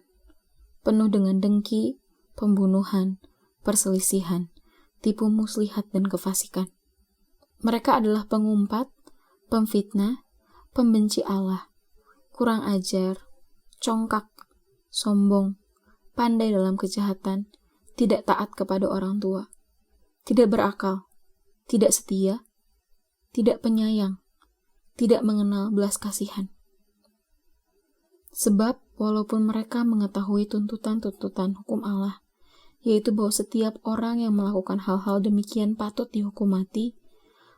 Speaker 2: Penuh dengan dengki, pembunuhan, perselisihan, tipu muslihat, dan kefasikan. Mereka adalah pengumpat, pemfitnah, pembenci Allah, kurang ajar, congkak, sombong, pandai dalam kejahatan, tidak taat kepada orang tua, tidak berakal, tidak setia, tidak penyayang, tidak mengenal belas kasihan. Sebab walaupun mereka mengetahui tuntutan-tuntutan hukum Allah, yaitu bahwa setiap orang yang melakukan hal-hal demikian patut dihukum mati,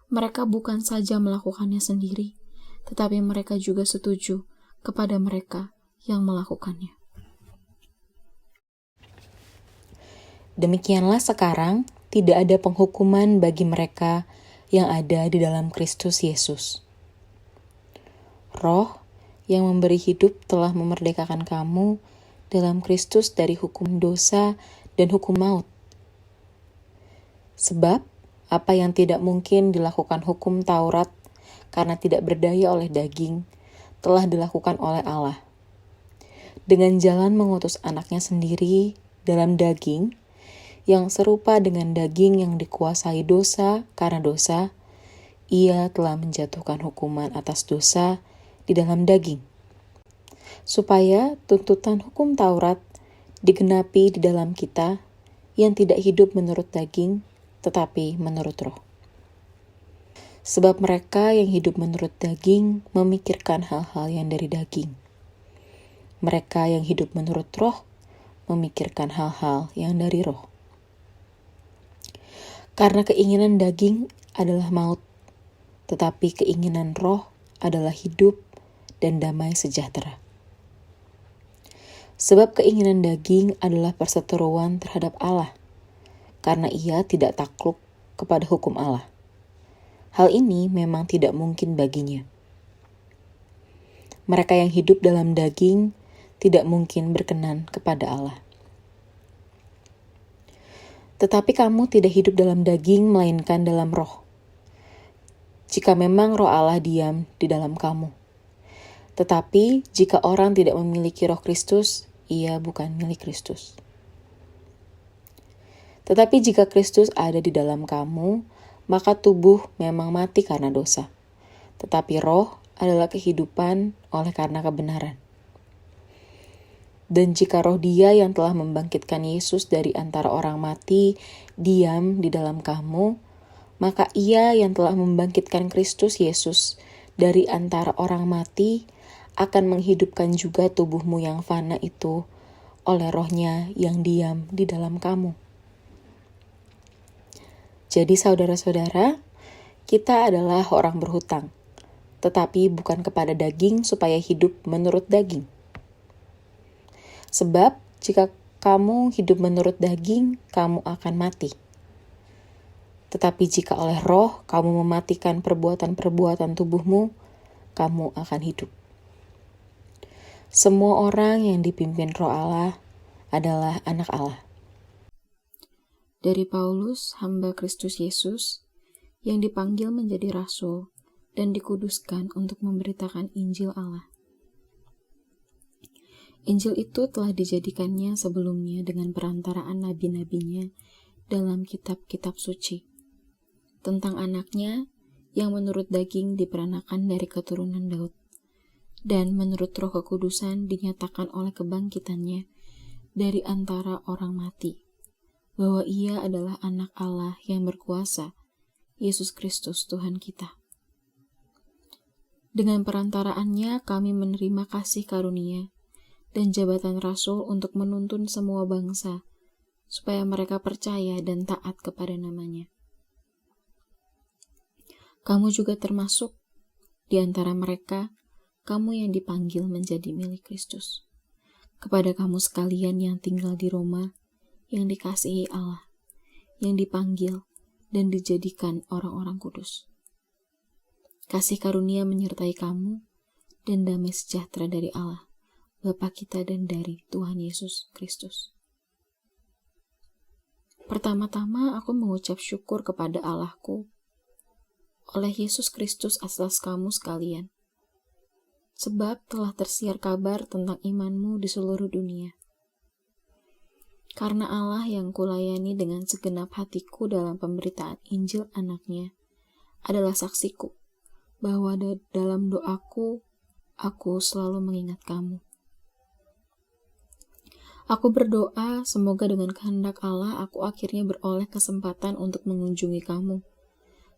Speaker 2: mereka bukan saja melakukannya sendiri, tetapi mereka juga setuju kepada mereka yang melakukannya.
Speaker 1: Demikianlah sekarang tidak ada penghukuman bagi mereka yang ada di dalam Kristus Yesus. Roh yang memberi hidup telah memerdekakan kamu dalam Kristus dari hukum dosa dan hukum maut. Sebab apa yang tidak mungkin dilakukan hukum Taurat karena tidak berdaya oleh daging, telah dilakukan oleh Allah. Dengan jalan mengutus anaknya sendiri dalam daging, yang serupa dengan daging yang dikuasai dosa karena dosa, Ia telah menjatuhkan hukuman atas dosa di dalam daging, supaya tuntutan hukum Taurat digenapi di dalam kita yang tidak hidup menurut daging, tetapi menurut roh. Sebab mereka yang hidup menurut daging memikirkan hal-hal yang dari daging. Mereka yang hidup menurut roh memikirkan hal-hal yang dari roh. Karena keinginan daging adalah maut, tetapi keinginan roh adalah hidup dan damai sejahtera. Sebab keinginan daging adalah perseteruan terhadap Allah, karena ia tidak takluk kepada hukum Allah. Hal ini memang tidak mungkin baginya. Mereka yang hidup dalam daging tidak mungkin berkenan kepada Allah. Tetapi kamu tidak hidup dalam daging, melainkan dalam roh. Jika memang roh Allah diam di dalam kamu. Tetapi jika orang tidak memiliki roh Kristus, ia bukan milik Kristus. Tetapi jika Kristus ada di dalam kamu, maka tubuh memang mati karena dosa. Tetapi roh adalah kehidupan oleh karena kebenaran. Dan jika roh Dia yang telah membangkitkan Yesus dari antara orang mati diam di dalam kamu, maka Ia yang telah membangkitkan Kristus Yesus dari antara orang mati akan menghidupkan juga tubuhmu yang fana itu oleh roh-Nya yang diam di dalam kamu. Jadi saudara-saudara, kita adalah orang berhutang, tetapi bukan kepada daging supaya hidup menurut daging. Sebab jika kamu hidup menurut daging, kamu akan mati. Tetapi jika oleh roh kamu mematikan perbuatan-perbuatan tubuhmu, kamu akan hidup. Semua orang yang dipimpin roh Allah adalah anak Allah.
Speaker 2: Dari Paulus, hamba Kristus Yesus, yang dipanggil menjadi rasul dan dikuduskan untuk memberitakan Injil Allah. Injil itu telah dijadikannya sebelumnya dengan perantaraan nabi-nabinya dalam kitab-kitab suci, tentang anaknya yang menurut daging diperanakan dari keturunan Daud, dan menurut roh kekudusan dinyatakan oleh kebangkitannya dari antara orang mati, bahwa ia adalah anak Allah yang berkuasa, Yesus Kristus Tuhan kita. Dengan perantaraannya kami menerima kasih karunia dan jabatan rasul untuk menuntun semua bangsa, supaya mereka percaya dan taat kepada namanya. Kamu juga termasuk di antara mereka, kamu yang dipanggil menjadi milik Kristus. Kepada kamu sekalian yang tinggal di Roma, yang dikasihi Allah, yang dipanggil dan dijadikan orang-orang kudus. Kasih karunia menyertai kamu dan damai sejahtera dari Allah, Bapa kita dan dari Tuhan Yesus Kristus. Pertama-tama aku mengucap syukur kepada Allahku oleh Yesus Kristus atas kamu sekalian, sebab telah tersiar kabar tentang imanmu di seluruh dunia. Karena Allah yang kulayani dengan segenap hatiku dalam pemberitaan Injil anaknya adalah saksiku, bahwa dalam doaku, aku selalu mengingat kamu. Aku berdoa semoga dengan kehendak Allah aku akhirnya beroleh kesempatan untuk mengunjungi kamu,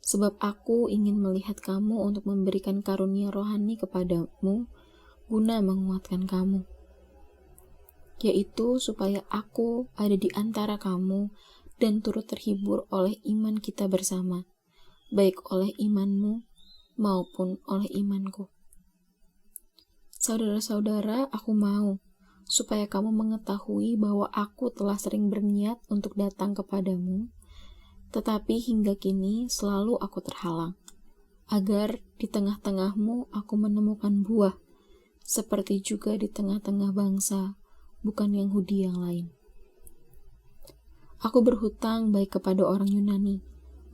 Speaker 2: sebab aku ingin melihat kamu untuk memberikan karunia rohani kepadamu guna menguatkan kamu, yaitu supaya aku ada di antara kamu dan turut terhibur oleh iman kita bersama, baik oleh imanmu maupun oleh imanku. Saudara-saudara, aku mau supaya kamu mengetahui bahwa aku telah sering berniat untuk datang kepadamu, tetapi hingga kini selalu aku terhalang, agar di tengah-tengahmu aku menemukan buah, seperti juga di tengah-tengah bangsa bukan Yahudi yang lain. Aku berhutang baik kepada orang Yunani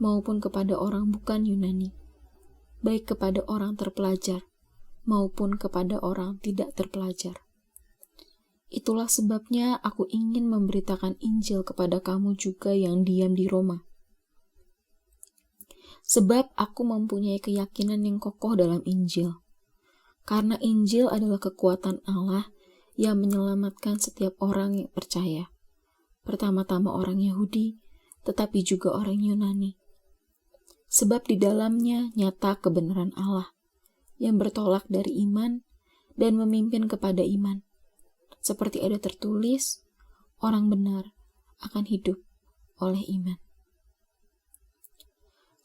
Speaker 2: maupun kepada orang bukan Yunani, baik kepada orang terpelajar maupun kepada orang tidak terpelajar. Itulah sebabnya aku ingin memberitakan Injil kepada kamu juga yang diam di Roma. Sebab aku mempunyai keyakinan yang kokoh dalam Injil. Karena Injil adalah kekuatan Allah yang menyelamatkan setiap orang yang percaya. Pertama-tama orang Yahudi, tetapi juga orang Yunani. Sebab di dalamnya nyata kebenaran Allah yang bertolak dari iman dan memimpin kepada iman. Seperti ada tertulis, orang benar akan hidup oleh iman.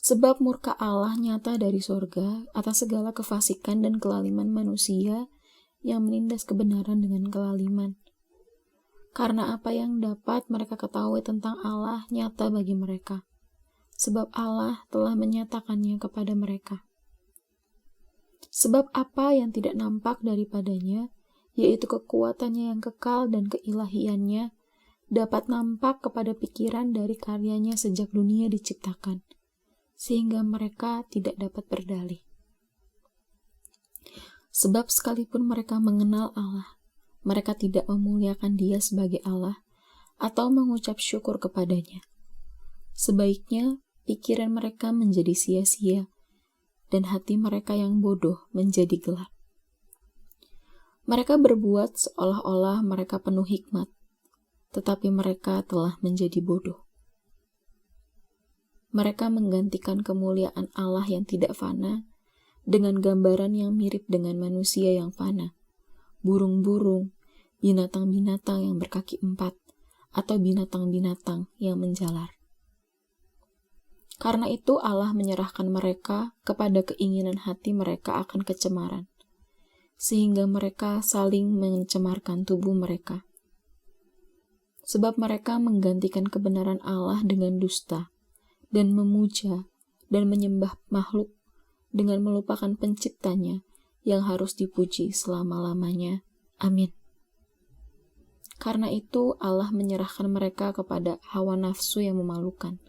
Speaker 2: Sebab murka Allah nyata dari sorga atas segala kefasikan dan kelaliman manusia yang menindas kebenaran dengan kelaliman. Karena apa yang dapat mereka ketahui tentang Allah nyata bagi mereka. Sebab Allah telah menyatakannya kepada mereka. Sebab apa yang tidak nampak daripadanya, yaitu kekuatannya yang kekal dan keilahiannya, dapat nampak kepada pikiran dari karyanya sejak dunia diciptakan, sehingga mereka tidak dapat berdalih. Sebab sekalipun mereka mengenal Allah, mereka tidak memuliakan Dia sebagai Allah atau mengucap syukur kepadanya. Sebaiknya pikiran mereka menjadi sia-sia dan hati mereka yang bodoh menjadi gelap. Mereka berbuat seolah-olah mereka penuh hikmat, tetapi mereka telah menjadi bodoh. Mereka menggantikan kemuliaan Allah yang tidak fana dengan gambaran yang mirip dengan manusia yang fana, burung-burung, binatang-binatang yang berkaki 4, atau binatang-binatang yang menjalar. Karena itu Allah menyerahkan mereka kepada keinginan hati mereka akan kecemaran, sehingga mereka saling mencemarkan tubuh mereka. Sebab mereka menggantikan kebenaran Allah dengan dusta, dan memuja dan menyembah makhluk dengan melupakan penciptanya yang harus dipuji selama-lamanya. Amin. Karena itu Allah menyerahkan mereka kepada hawa nafsu yang memalukan.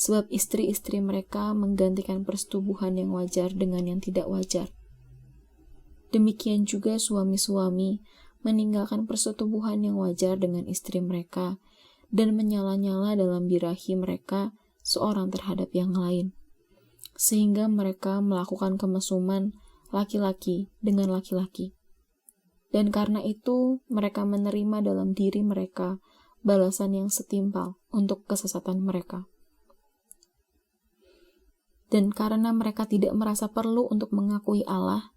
Speaker 2: Sebab istri-istri mereka menggantikan persetubuhan yang wajar dengan yang tidak wajar. Demikian juga suami-suami meninggalkan persetubuhan yang wajar dengan istri mereka dan menyala-nyala dalam birahi mereka seorang terhadap yang lain, sehingga mereka melakukan kemesuman laki-laki dengan laki-laki. Dan karena itu mereka menerima dalam diri mereka balasan yang setimpal untuk kesesatan mereka. Dan karena mereka tidak merasa perlu untuk mengakui Allah,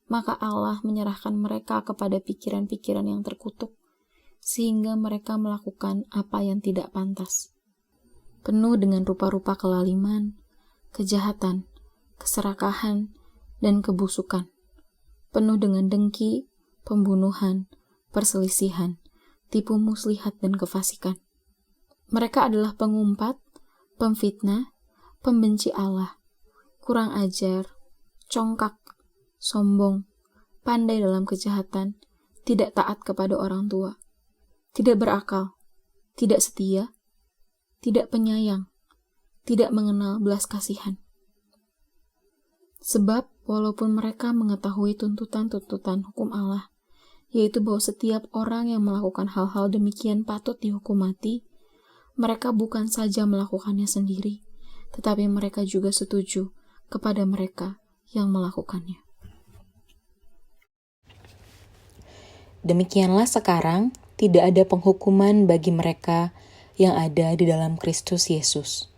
Speaker 2: maka Allah menyerahkan mereka kepada pikiran-pikiran yang terkutuk, sehingga mereka melakukan apa yang tidak pantas. Penuh dengan rupa-rupa kelaliman, kejahatan, keserakahan, dan kebusukan. Penuh dengan dengki, pembunuhan, perselisihan, tipu muslihat, dan kefasikan. Mereka adalah pengumpat, pemfitnah, pembenci Allah, kurang ajar, congkak, sombong, pandai dalam kejahatan, tidak taat kepada orang tua, tidak berakal, tidak setia, tidak penyayang, tidak mengenal belas kasihan. Sebab walaupun mereka mengetahui tuntutan-tuntutan hukum Allah, yaitu bahwa setiap orang yang melakukan hal-hal demikian patut dihukum mati, mereka bukan saja melakukannya sendiri, tetapi mereka juga setuju kepada mereka yang melakukannya.
Speaker 1: Demikianlah sekarang tidak ada penghukuman bagi mereka yang ada di dalam Kristus Yesus.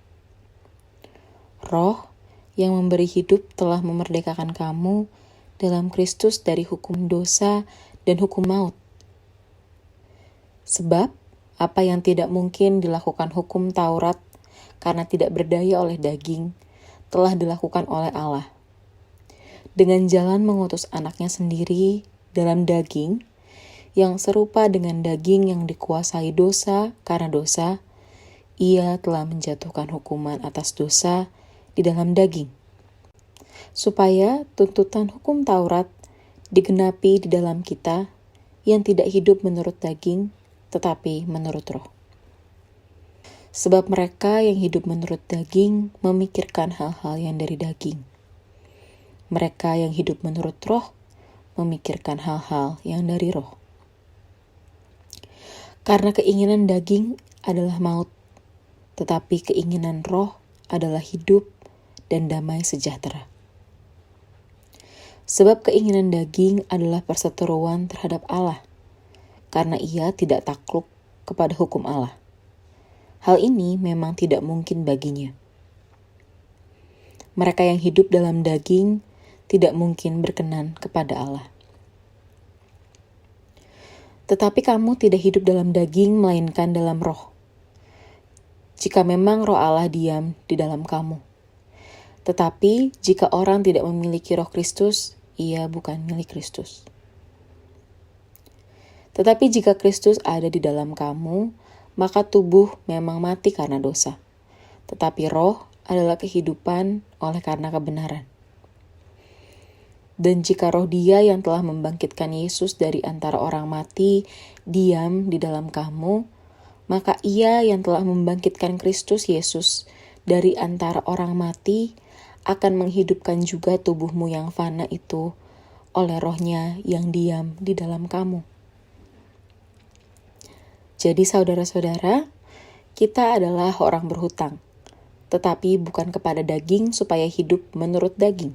Speaker 1: Roh yang memberi hidup telah memerdekakan kamu dalam Kristus dari hukum dosa dan hukum maut. Sebab apa yang tidak mungkin dilakukan hukum Taurat karena tidak berdaya oleh daging, telah dilakukan oleh Allah. Dengan jalan mengutus anaknya sendiri dalam daging, yang serupa dengan daging yang dikuasai dosa karena dosa, ia telah menjatuhkan hukuman atas dosa di dalam daging, supaya tuntutan hukum Taurat digenapi di dalam kita yang tidak hidup menurut daging, tetapi menurut roh. Sebab mereka yang hidup menurut daging memikirkan hal-hal yang dari daging. Mereka yang hidup menurut roh memikirkan hal-hal yang dari roh. Karena keinginan daging adalah maut, tetapi keinginan roh adalah hidup dan damai sejahtera. Sebab keinginan daging adalah perseteruan terhadap Allah, karena ia tidak takluk kepada hukum Allah. Hal ini memang tidak mungkin baginya. Mereka yang hidup dalam daging tidak mungkin berkenan kepada Allah. Tetapi kamu tidak hidup dalam daging, melainkan dalam roh. Jika memang roh Allah diam di dalam kamu. Tetapi jika orang tidak memiliki roh Kristus, ia bukan milik Kristus. Tetapi jika Kristus ada di dalam kamu, maka tubuh memang mati karena dosa. Tetapi roh adalah kehidupan oleh karena kebenaran. Dan jika roh Dia yang telah membangkitkan Yesus dari antara orang mati diam di dalam kamu, maka Ia yang telah membangkitkan Kristus Yesus dari antara orang mati akan menghidupkan juga tubuhmu yang fana itu oleh rohnya yang diam di dalam kamu. Jadi saudara-saudara, kita adalah orang berhutang, tetapi bukan kepada daging supaya hidup menurut daging.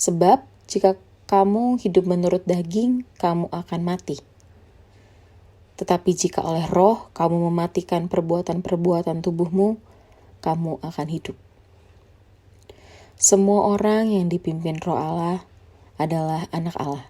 Speaker 1: Sebab jika kamu hidup menurut daging, kamu akan mati. Tetapi jika oleh roh kamu mematikan perbuatan-perbuatan tubuhmu, kamu akan hidup. Semua orang yang dipimpin Roh Allah adalah anak Allah.